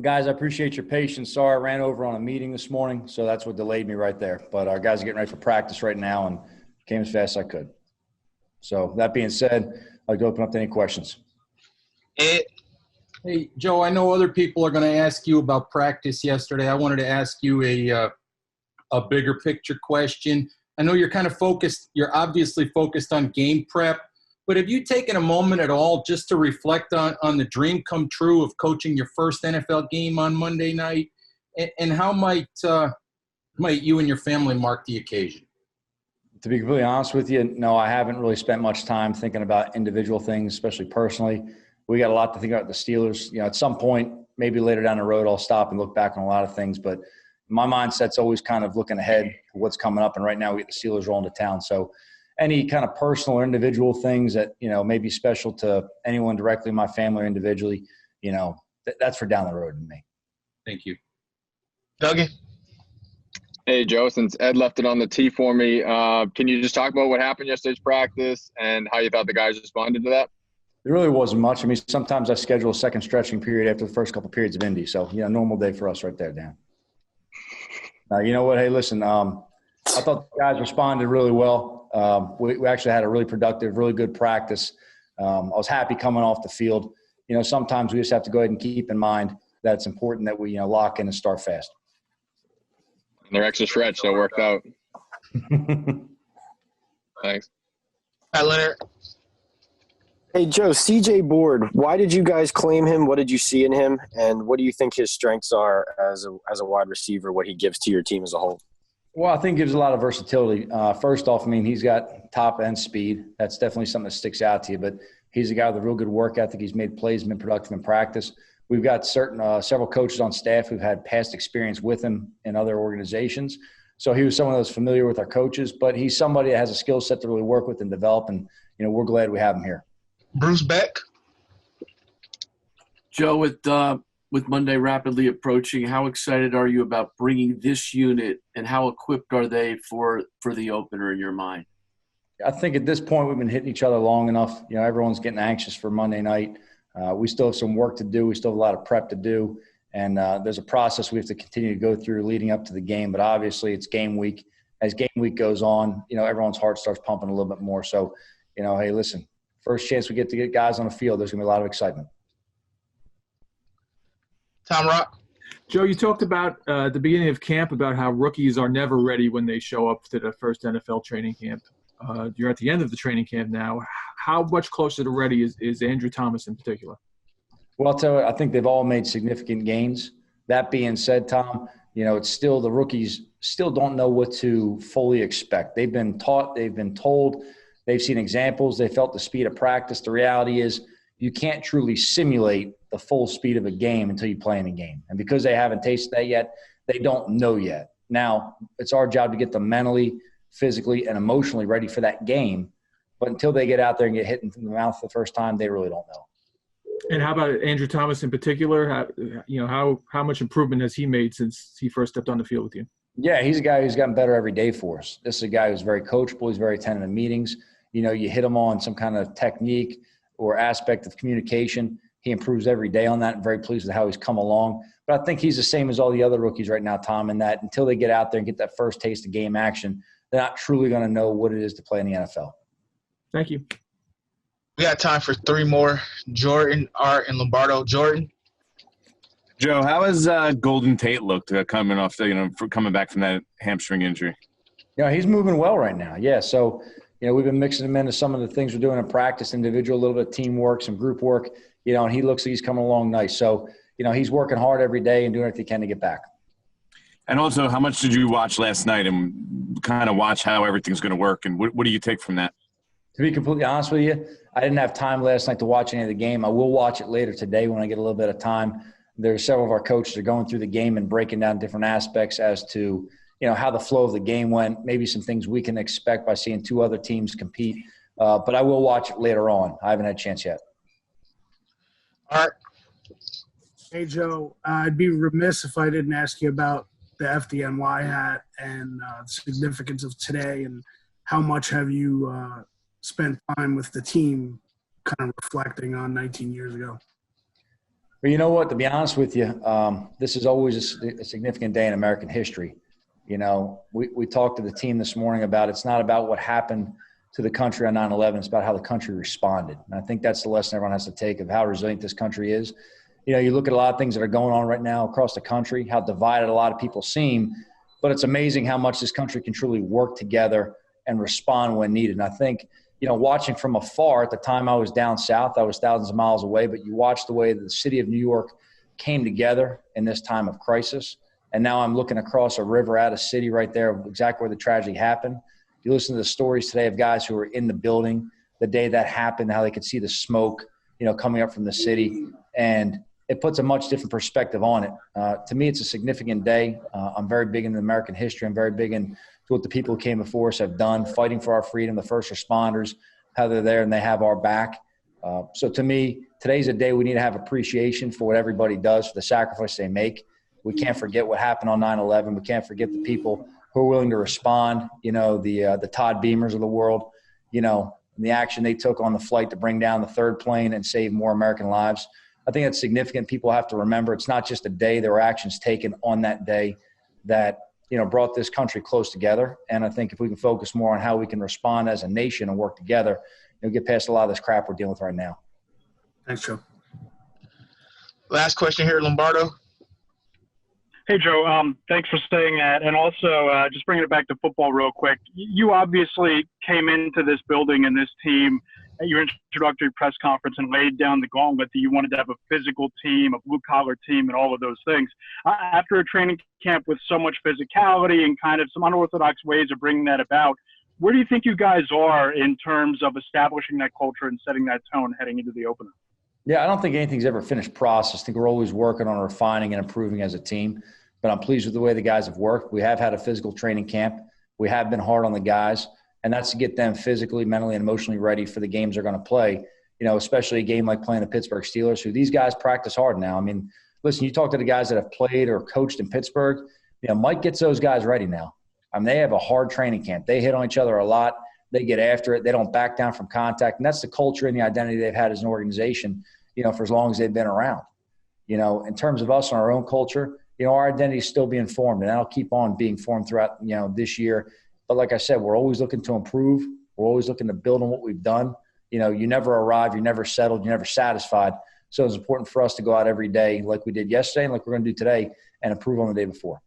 Guys, I appreciate your patience. Sorry, I ran over on a meeting this morning, so that's what delayed me right there. But our guys are getting ready for practice right now and came as fast as I could. So that being said, I'd like to open up to any questions. Hey, Joe, I know other people are going to ask you about practice yesterday. I wanted to ask you a bigger picture question. I know you're kind of focused, you're obviously focused on game prep, but have you taken a moment at all just to reflect on the dream come true of coaching your first NFL game on Monday night? And how might you and your family mark the occasion? To be completely honest with you, no, I haven't really spent much time thinking about individual things, especially personally. We got a lot to think about the Steelers. At some point, maybe later down the road, I'll stop and look back on a lot of things. But my mindset's always kind of looking ahead to what's coming up. And right now we get the Steelers rolling to town. So any kind of personal or individual things that, may be special to anyone directly, my family or individually, that's for down the road to me. Thank you. Dougie? Hey, Joe, since Ed left it on the tee for me, can you just talk about what happened yesterday's practice and how you thought the guys responded to that? There really wasn't much. I mean, sometimes I schedule a second stretching period after the first couple periods of Indy. So, normal day for us right there, Dan. You know what? Hey, listen, I thought the guys responded really well. We actually had a really productive, really good practice. I was happy coming off the field. Sometimes we just have to go ahead and keep in mind that it's important that we, lock in and start fast. And their extra stretch, so it worked out. Thanks. Hi, Leonard. Hey, Joe, CJ Board, why did you guys claim him? What did you see in him? And what do you think his strengths are as a wide receiver, what he gives to your team as a whole? Well, I think he gives a lot of versatility. First off, he's got top end speed. That's definitely something that sticks out to you. But he's a guy with a real good work ethic. He's made plays, been productive in practice. We've got several coaches on staff who've had past experience with him in other organizations. So he was someone that was familiar with our coaches. But he's somebody that has a skill set to really work with and develop. And, we're glad we have him here. Bruce Beck. Joe, with Monday rapidly approaching, how excited are you about bringing this unit, and how equipped are they for the opener in your mind? I think at this point we've been hitting each other long enough. Everyone's getting anxious for Monday night. We still have some work to do. We still have a lot of prep to do, and there's a process we have to continue to go through leading up to the game. But obviously it's game week. As game week goes on, everyone's heart starts pumping a little bit more. So, hey, listen. First chance we get to get guys on the field, there's going to be a lot of excitement. Tom Rock. Joe, you talked about at the beginning of camp about how rookies are never ready when they show up to the first NFL training camp. You're at the end of the training camp now. How much closer to ready is Andrew Thomas in particular? Well, I'll tell you, I think they've all made significant gains. That being said, Tom, it's still the rookies still don't know what to fully expect. They've been taught, they've been told, they've seen examples, they felt the speed of practice. The reality is you can't truly simulate the full speed of a game until you play in a game. And because they haven't tasted that yet, they don't know yet. Now, it's our job to get them mentally, physically, and emotionally ready for that game. But until they get out there and get hit in the mouth the first time, they really don't know. And how about Andrew Thomas in particular? How much improvement has he made since he first stepped on the field with you? Yeah, he's a guy who's gotten better every day for us. This is a guy who's very coachable. He's very attentive to meetings. You hit him on some kind of technique or aspect of communication. He improves every day on that. I'm very pleased with how he's come along. But I think he's the same as all the other rookies right now, Tom, in that until they get out there and get that first taste of game action, they're not truly going to know what it is to play in the NFL. Thank you. We got time for three more. Jordan, Art, and Lombardo. Jordan. Joe, how has Golden Tate looked coming back from that hamstring injury? He's moving well right now. Yeah, so we've been mixing him into some of the things we're doing in practice, individual, a little bit of teamwork, some group work. And he looks like he's coming along nice. So he's working hard every day and doing everything he can to get back. And also, how much did you watch last night and kind of watch how everything's going to work? And what do you take from that? To be completely honest with you, I didn't have time last night to watch any of the game. I will watch it later today when I get a little bit of time. There's several of our coaches are going through the game and breaking down different aspects as to, how the flow of the game went, maybe some things we can expect by seeing two other teams compete. But I will watch it later on. I haven't had a chance yet. Art. Hey, Joe, I'd be remiss if I didn't ask you about the FDNY hat and the significance of today, and how much have you spent time with the team kind of reflecting on 19 years ago? But you know what? To be honest with you, this is always a significant day in American history. You know, we talked to the team this morning about it's not about what happened to the country on 9/11. It's about how the country responded. And I think that's the lesson everyone has to take of how resilient this country is. You know, you look at a lot of things that are going on right now across the country, how divided a lot of people seem, but it's amazing how much this country can truly work together and respond when needed. And I think, you know, watching from afar, at the time I was down south, I was thousands of miles away, but you watch the way that the city of New York came together in this time of crisis. And now I'm looking across a river at a city right there, exactly where the tragedy happened. You listen to the stories today of guys who were in the building the day that happened, how they could see the smoke, you know, coming up from the city. And it puts a much different perspective on it. To me, it's a significant day. I'm very big into American history. I'm very big into what the people who came before us have done, fighting for our freedom, the first responders, how they're there and they have our back. So to me, today's a day we need to have appreciation for what everybody does, for the sacrifice they make. We can't forget what happened on 9/11. We can't forget the people who are willing to respond, you know, the Todd Beamers of the world, you know, the action they took on the flight to bring down the third plane and save more American lives. I think it's significant. People have to remember it's not just a day. There were actions taken on that day that, you know, brought this country close together. And I think if we can focus more on how we can respond as a nation and work together, you'll get past a lot of this crap we're dealing with right now. Thanks, Joe. Last question here, Lombardo. Hey, Joe. Thanks for saying that. And also, just bringing it back to football real quick, you obviously came into this building and this team at your introductory press conference and laid down the gauntlet that you wanted to have a physical team, a blue-collar team, and all of those things. After a training camp with so much physicality and kind of some unorthodox ways of bringing that about, where do you think you guys are in terms of establishing that culture and setting that tone heading into the opener? Yeah, I don't think anything's ever a finished process. I think we're always working on refining and improving as a team. But I'm pleased with the way the guys have worked. We have had a physical training camp. We have been hard on the guys, and that's to get them physically, mentally, and emotionally ready for the games they're going to play, you know, especially a game like playing the Pittsburgh Steelers, who these guys practice hard now. I mean, listen, you talk to the guys that have played or coached in Pittsburgh, you know, Mike gets those guys ready now. I mean, they have a hard training camp. They hit on each other a lot. They get after it. They don't back down from contact, and that's the culture and the identity they've had as an organization, you know, for as long as they've been around. You know, in terms of us and our own culture, you know, our identity is still being formed, and that'll keep on being formed throughout, you know, this year. But like I said, we're always looking to improve. We're always looking to build on what we've done. You know, you never arrive, you're never settled, you're never satisfied. So it's important for us to go out every day like we did yesterday and like we're going to do today and improve on the day before.